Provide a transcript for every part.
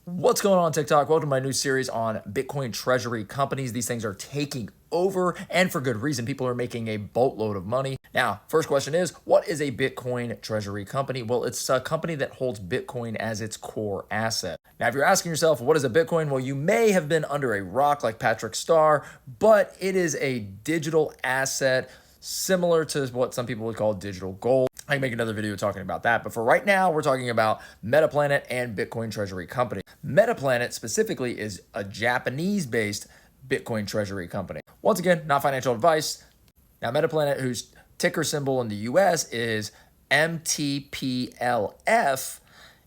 What's going on TikTok? Welcome to my new series on Bitcoin treasury companies. These things are taking over, and for good reason. People are making a boatload of money. Now, first question is, what is a Bitcoin treasury company? Well, it's a company that holds Bitcoin as its core asset. Now, if you're asking yourself, what is a Bitcoin? Well, you may have been under a rock like Patrick Starr, but it is a digital asset similar to what some people would call digital gold. I can make another video talking about that, but for right now, we're talking about MetaPlanet and Bitcoin treasury company. MetaPlanet specifically is a Japanese-based Bitcoin treasury company. Once again, not financial advice. Now, MetaPlanet, whose ticker symbol in the US is MTPLF,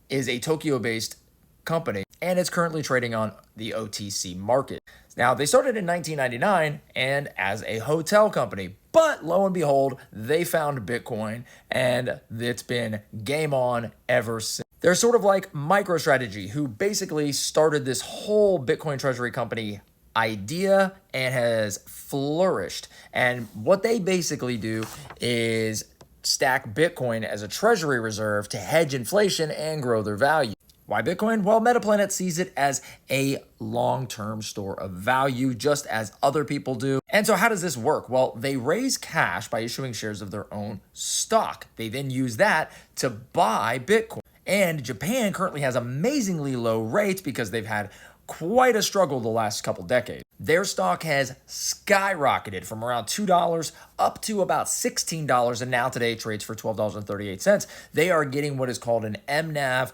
is a Tokyo-based company, and it's currently trading on the OTC market. Now, they started in 1999 and as a hotel company, but lo and behold, they found Bitcoin, and it's been game on ever since. They're sort of like MicroStrategy, who basically started this whole Bitcoin treasury company idea and has flourished. And what they basically do is stack Bitcoin as a treasury reserve to hedge inflation and grow their value. Why Bitcoin? Well, MetaPlanet sees it as a long-term store of value, just as other people do. And so how does this work? Well, they raise cash by issuing shares of their own stock. They then use that to buy Bitcoin. And Japan currently has amazingly low rates because they've had quite a struggle the last couple decades. Their stock has skyrocketed from around $2 up to about $16, and now today trades for $12.38. They are getting what is called an MNAV,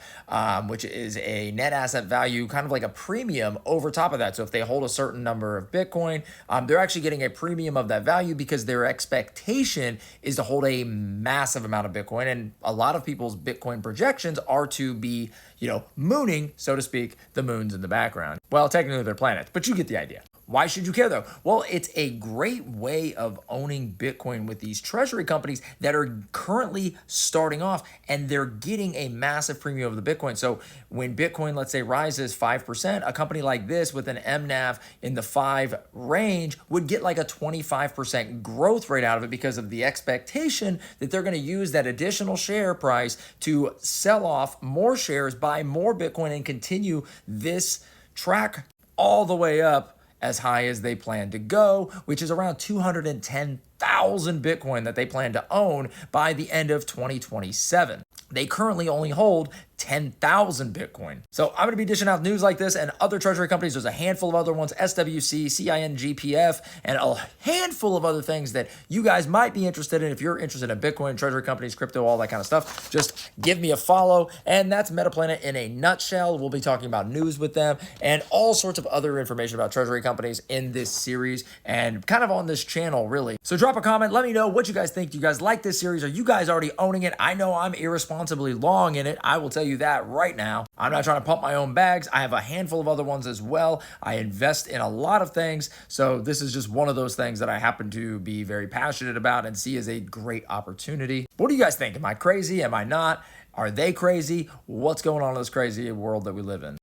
which is a net asset value, kind of like a premium over top of that. So if they hold a certain number of Bitcoin, they're actually getting a premium of that value because their expectation is to hold a massive amount of Bitcoin. And a lot of people's Bitcoin projections are to be, mooning, so to speak, the moons in the background. Well, technically they're planets, but you get the idea. Why should you care though? Well, it's a great way of owning Bitcoin with these treasury companies that are currently starting off, and they're getting a massive premium of the Bitcoin. So when Bitcoin, let's say, rises 5%, a company like this with an MNAV in the 5 range would get like a 25% growth rate out of it because of the expectation that they're going to use that additional share price to sell off more shares, buy more Bitcoin, and continue this track all the way up as high as they plan to go, which is around 210,000 Bitcoin that they plan to own by the end of 2027. They currently only hold 10,000 Bitcoin. So I'm going to be dishing out news like this and other treasury companies. There's a handful of other ones, SWC, CINGPF, and a handful of other things that you guys might be interested in. If you're interested in Bitcoin, treasury companies, crypto, all that kind of stuff, just give me a follow. And that's MetaPlanet in a nutshell. We'll be talking about news with them and all sorts of other information about treasury companies in this series and kind of on this channel, really. So drop a comment. Let me know what you guys think. Do you guys like this series? Are you guys already owning it? I know I'm irresponsibly long in it. I will tell you that right now. I'm not trying to pump my own bags. I have a handful of other ones as well. I invest in a lot of things. So this is just one of those things that I happen to be very passionate about and see as a great opportunity. What do you guys think? Am I crazy? Am I not? Are they crazy? What's going on in this crazy world that we live in?